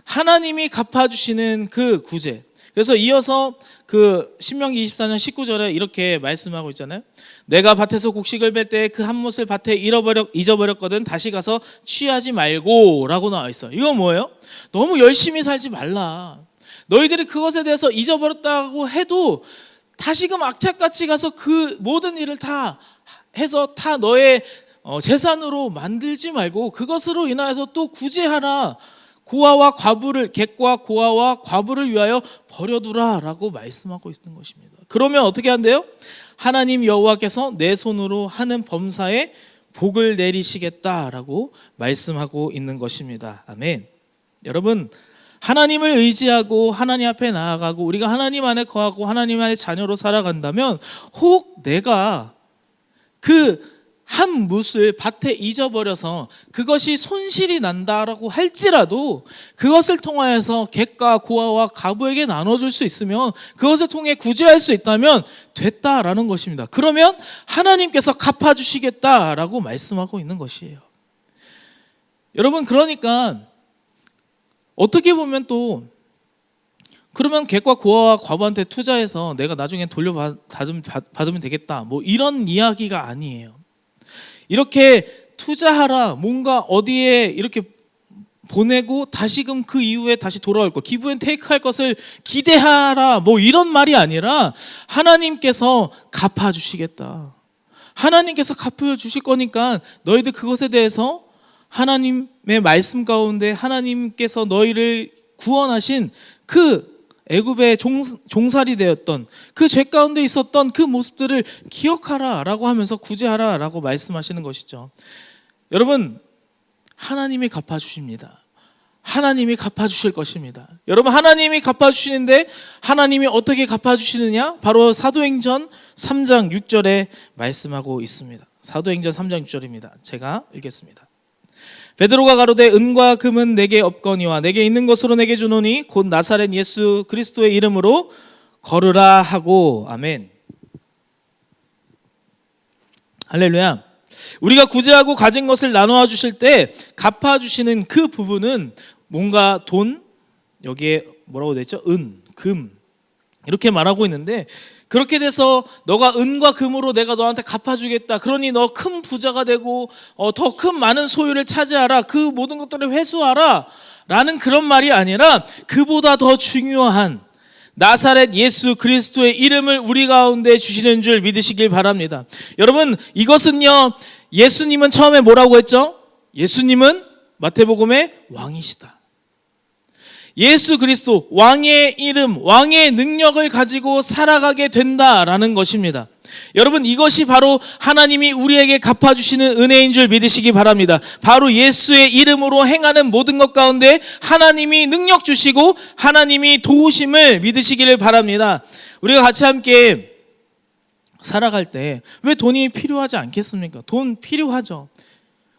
Speaker 1: 하나님이 갚아주시는 그 구제. 그래서 이어서 그 신명기 24장 19절에 이렇게 말씀하고 있잖아요. 내가 밭에서 곡식을 뺄 때 그 한 못을 밭에 잊어버렸거든 다시 가서 취하지 말고 라고 나와 있어요. 이건 뭐예요? 너무 열심히 살지 말라. 너희들이 그것에 대해서 잊어버렸다고 해도 다시금 악착같이 가서 그 모든 일을 다 해서 다 너의 재산으로 만들지 말고 그것으로 인하여서 또 구제하라. 고아와 과부를, 객과 고아와 과부를 위하여 버려두라라고 말씀하고 있는 것입니다. 그러면 어떻게 한대요? 하나님 여호와께서 내 손으로 하는 범사에 복을 내리시겠다라고 말씀하고 있는 것입니다. 아멘. 여러분 하나님을 의지하고 하나님 앞에 나아가고 우리가 하나님 안에 거하고 하나님 안에 자녀로 살아간다면 혹 내가 그 한 뭇을 밭에 잊어버려서 그것이 손실이 난다라고 할지라도 그것을 통하여서 객과 고아와 과부에게 나눠줄 수 있으면 그것을 통해 구제할 수 있다면 됐다라는 것입니다. 그러면 하나님께서 갚아주시겠다라고 말씀하고 있는 것이에요. 여러분 그러니까 어떻게 보면 또 그러면 객과 고아와 과부한테 투자해서 내가 나중에 돌려받으면 되겠다 뭐 이런 이야기가 아니에요. 이렇게 투자하라 뭔가 어디에 이렇게 보내고 다시금 그 이후에 다시 돌아올 것 기브 앤 테이크 할 것을 기대하라 뭐 이런 말이 아니라 하나님께서 갚아주시겠다. 하나님께서 갚아주실 거니까 너희들 그것에 대해서 하나님의 말씀 가운데 하나님께서 너희를 구원하신 그 애굽의 종살이 되었던 그 죄 가운데 있었던 그 모습들을 기억하라라고 하면서 구제하라라고 말씀하시는 것이죠. 여러분 하나님이 갚아주십니다. 하나님이 갚아주실 것입니다. 여러분 하나님이 갚아주시는데 하나님이 어떻게 갚아주시느냐? 바로 사도행전 3장 6절에 말씀하고 있습니다. 사도행전 3장 6절입니다. 제가 읽겠습니다. 베드로가 가로되 은과 금은 내게 없거니와 내게 있는 것으로 내게 주노니 곧 나사렛 예수 그리스도의 이름으로 걸으라 하고. 아멘. 할렐루야. 우리가 구제하고 가진 것을 나누어 주실 때 갚아주시는 그 부분은 뭔가 돈, 여기에 뭐라고 되어 있죠? 은, 금 이렇게 말하고 있는데 그렇게 돼서 너가 은과 금으로 내가 너한테 갚아주겠다. 그러니 너 큰 부자가 되고 더 큰 많은 소유를 차지하라. 그 모든 것들을 회수하라. 라는 그런 말이 아니라 그보다 더 중요한 나사렛 예수 그리스도의 이름을 우리 가운데 주시는 줄 믿으시길 바랍니다. 여러분, 이것은요, 예수님은 처음에 뭐라고 했죠? 예수님은 마태복음의 왕이시다. 예수 그리스도 왕의 이름, 왕의 능력을 가지고 살아가게 된다라는 것입니다. 여러분, 이것이 바로 하나님이 우리에게 갚아주시는 은혜인 줄 믿으시기 바랍니다. 바로 예수의 이름으로 행하는 모든 것 가운데 하나님이 능력 주시고 하나님이 도우심을 믿으시기를 바랍니다. 우리가 같이 함께 살아갈 때 왜 돈이 필요하지 않겠습니까? 돈 필요하죠.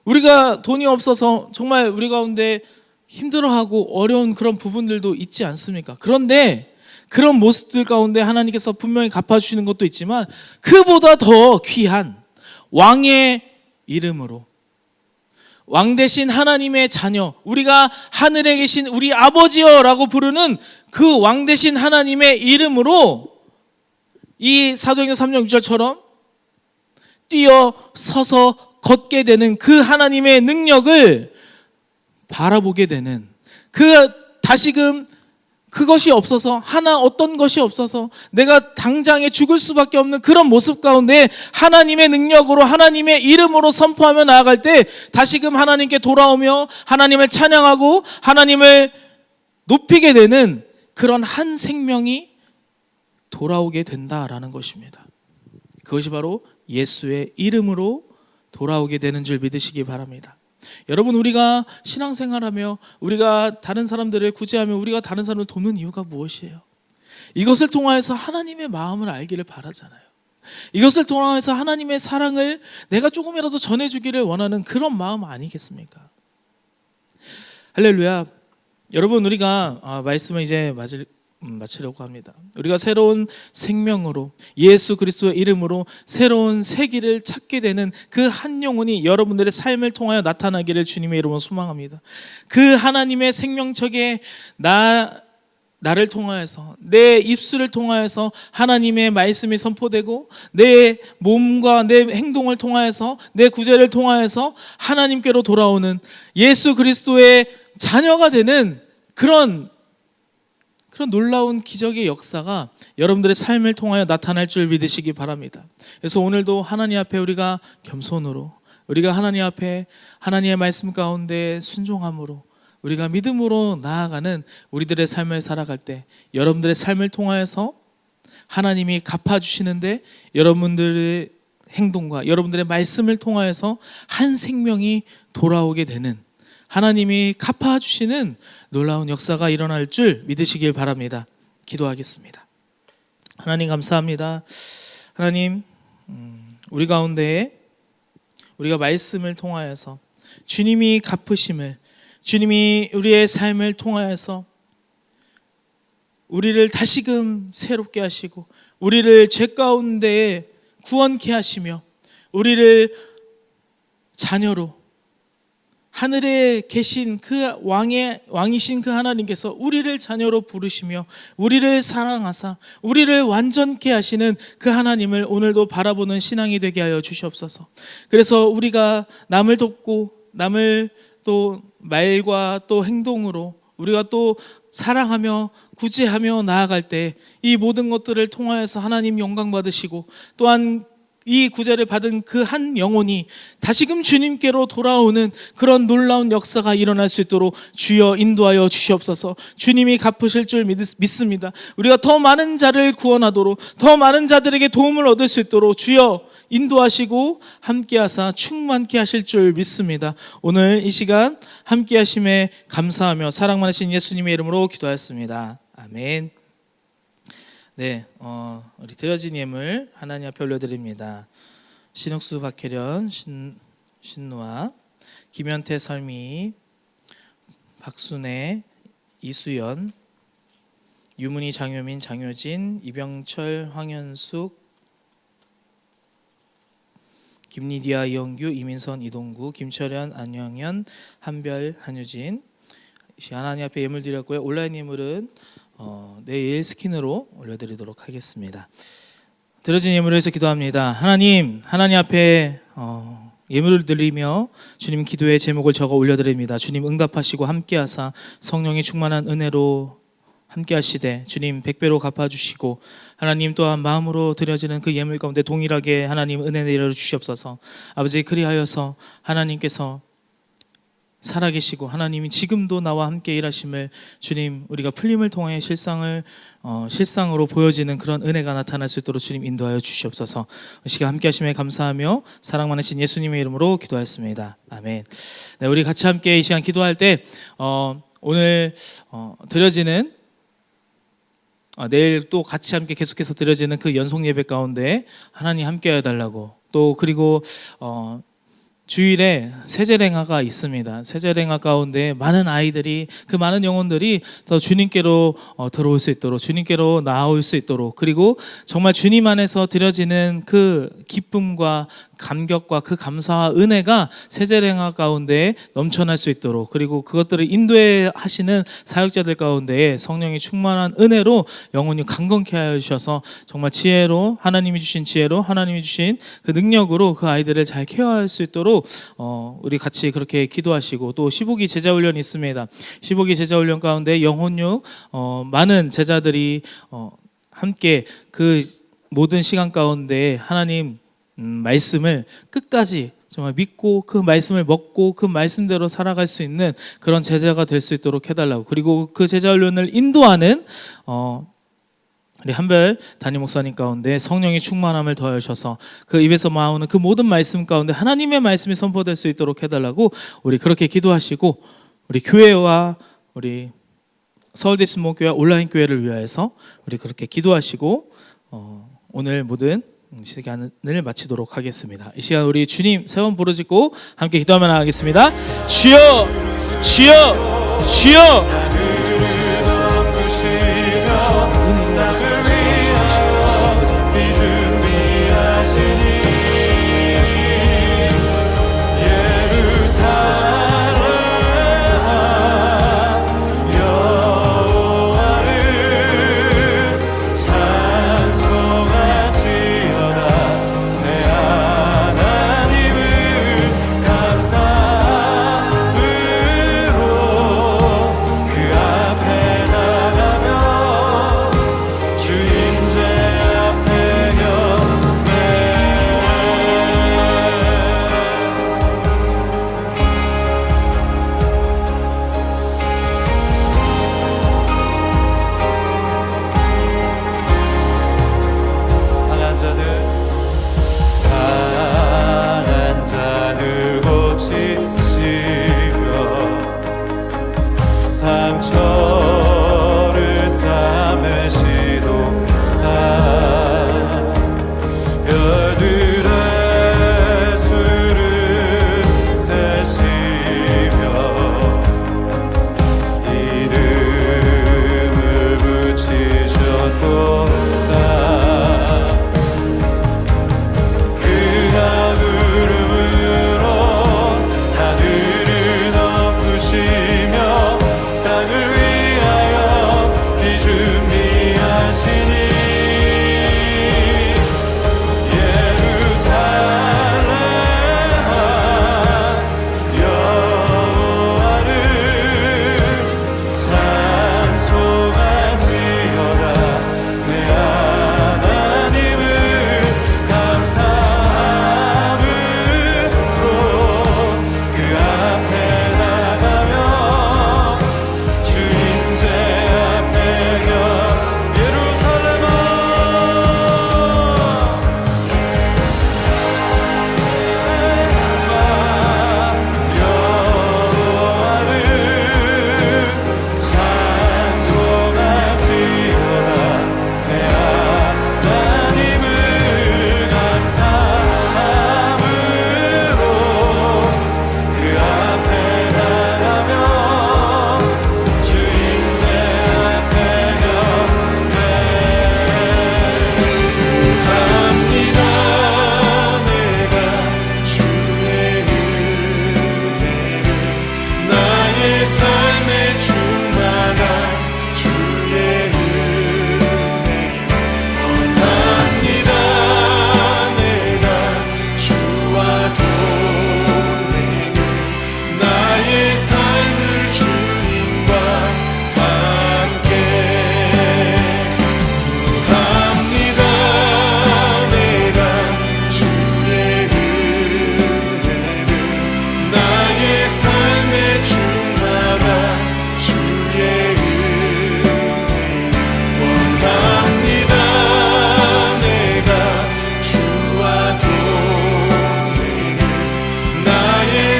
Speaker 1: 우리가 돈이 없어서 정말 우리 가운데 힘들어하고 어려운 그런 부분들도 있지 않습니까? 그런데 그런 모습들 가운데 하나님께서 분명히 갚아주시는 것도 있지만 그보다 더 귀한 왕의 이름으로, 왕 대신 하나님의 자녀, 우리가 하늘에 계신 우리 아버지여 라고 부르는 그 왕 대신 하나님의 이름으로 이 사도행전 3장 6절처럼 뛰어 서서 걷게 되는 그 하나님의 능력을 바라보게 되는, 다시금 그것이 없어서, 어떤 것이 없어서 내가 당장에 죽을 수밖에 없는 그런 모습 가운데 하나님의 능력으로 하나님의 이름으로 선포하며 나아갈 때 다시금 하나님께 돌아오며 하나님을 찬양하고 하나님을 높이게 되는 그런 한 생명이 돌아오게 된다라는 것입니다. 그것이 바로 예수의 이름으로 돌아오게 되는 줄 믿으시기 바랍니다. 여러분, 우리가 신앙생활하며 우리가 다른 사람들을 구제하며 우리가 다른 사람을 돕는 이유가 무엇이에요? 이것을 통하여서 하나님의 마음을 알기를 바라잖아요. 이것을 통하여서 하나님의 사랑을 내가 조금이라도 전해주기를 원하는 그런 마음 아니겠습니까? 할렐루야. 여러분, 우리가 말씀을 이제 마치려고 합니다. 우리가 새로운 생명으로 예수 그리스도의 이름으로 새로운 세기를 찾게 되는 그 한 영혼이 여러분들의 삶을 통하여 나타나기를 주님의 이름으로 소망합니다. 그 하나님의 생명척에 나를 통하여서, 내 입술을 통하여서 하나님의 말씀이 선포되고 내 몸과 내 행동을 통하여서, 내 구제를 통하여서 하나님께로 돌아오는 예수 그리스도의 자녀가 되는 그런 놀라운 기적의 역사가 여러분들의 삶을 통하여 나타날 줄 믿으시기 바랍니다. 그래서 오늘도 하나님 앞에 우리가 겸손으로, 우리가 하나님 앞에 하나님의 말씀 가운데 순종함으로, 우리가 믿음으로 나아가는 우리들의 삶을 살아갈 때 여러분들의 삶을 통하여서 하나님이 갚아주시는데 여러분들의 행동과 여러분들의 말씀을 통하여서 한 생명이 돌아오게 되는, 하나님이 갚아주시는 놀라운 역사가 일어날 줄 믿으시길 바랍니다. 기도하겠습니다. 하나님, 감사합니다. 하나님, 우리 가운데 우리가 말씀을 통하여서 주님이 갚으심을, 주님이 우리의 삶을 통하여서 우리를 다시금 새롭게 하시고 우리를 죄 가운데 구원케 하시며 우리를 자녀로, 하늘에 계신 그 왕이신 그 하나님께서 우리를 자녀로 부르시며 우리를 사랑하사 우리를 완전케 하시는 그 하나님을 오늘도 바라보는 신앙이 되게 하여 주시옵소서. 그래서 우리가 남을 돕고 남을 또 말과 또 행동으로 우리가 또 사랑하며 구제하며 나아갈 때 이 모든 것들을 통하여서 하나님 영광 받으시고, 또한 이 구제를 받은 그 한 영혼이 다시금 주님께로 돌아오는 그런 놀라운 역사가 일어날 수 있도록 주여 인도하여 주시옵소서. 주님이 갚으실 줄 믿습니다. 우리가 더 많은 자를 구원하도록, 더 많은 자들에게 도움을 얻을 수 있도록 주여 인도하시고 함께하사 충만케 하실 줄 믿습니다. 오늘 이 시간 함께 하심에 감사하며 사랑 많으신 예수님의 이름으로 기도하였습니다. 아멘. 네, 우리 드려진 예물 하나님 앞에 올려드립니다. 신욱수, 박혜련, 신누아, 김현태, 설미, 박순애, 이수연, 유문희, 장효민, 장효진, 이병철, 황현숙, 김리디아, 이영규, 이민선, 이동구, 김철현, 안영현, 한별, 한유진. 하나님 앞에 예물 드렸고요. 온라인 예물은 내일 스킨으로 올려드리도록 하겠습니다. 드려진 예물을 위해서 기도합니다. 하나님 앞에 예물을 드리며 주님 기도의 제목을 적어 올려드립니다. 주님 응답하시고 함께하사 성령의 충만한 은혜로 함께하시되 주님 100배로 갚아주시고 하나님 또한 마음으로 드려지는 그 예물 가운데 동일하게 하나님 은혜 내려주시옵소서. 아버지 그리하여서 하나님께서 살아계시고 하나님이 지금도 나와 함께 일하심을 주님 우리가 풀림을 통해 실상으로 보여지는 그런 은혜가 나타날 수 있도록 주님 인도하여 주시옵소서. 이 시간 함께 하심에 감사하며 사랑 많으신 예수님의 이름으로 기도하였습니다. 아멘. 네, 우리 같이 함께 이 시간 기도할 때 오늘 드려지는 내일 또 같이 함께 계속해서 드려지는 그 연속 예배 가운데 하나님 함께 해달라고 또 그리고 주일에 세제랭화가 있습니다. 세제랭화 가운데 많은 아이들이 그 많은 영혼들이 더 주님께로 들어올 수 있도록 주님께로 나올 수 있도록 그리고 정말 주님 안에서 드려지는 그 기쁨과 감격과 그 감사와 은혜가 세제랭화 가운데 넘쳐날 수 있도록 그리고 그것들을 인도하시는 사역자들 가운데 성령의 충만한 은혜로 영혼이 강건케 하여 주셔서 정말 지혜로 하나님이 주신 지혜로 하나님이 주신 그 능력으로 그 아이들을 잘 케어할 수 있도록 우리 같이 그렇게 기도하시고 또 15기 제자훈련이 있습니다. 15기 제자훈련 가운데 영혼육 많은 제자들이 함께 그 모든 시간 가운데 하나님 말씀을 끝까지 정말 믿고 그 말씀을 먹고 그 말씀대로 살아갈 수 있는 그런 제자가 될 수 있도록 해달라고 그리고 그 제자훈련을 인도하는 우리 한별 담임 목사님 가운데 성령의 충만함을 더하셔서 그 입에서 나오는 그 모든 말씀 가운데 하나님의 말씀이 선포될 수 있도록 해달라고 우리 그렇게 기도하시고 우리 교회와 우리 서울대신목교회 온라인 교회를 위하여서 우리 그렇게 기도하시고 오늘 모든 시간을 마치도록 하겠습니다. 이 시간 우리 주님 세 번 부르짖고 함께 기도하면 하겠습니다. 주여 주여 주여
Speaker 2: 그 앞에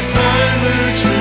Speaker 6: 삶을 주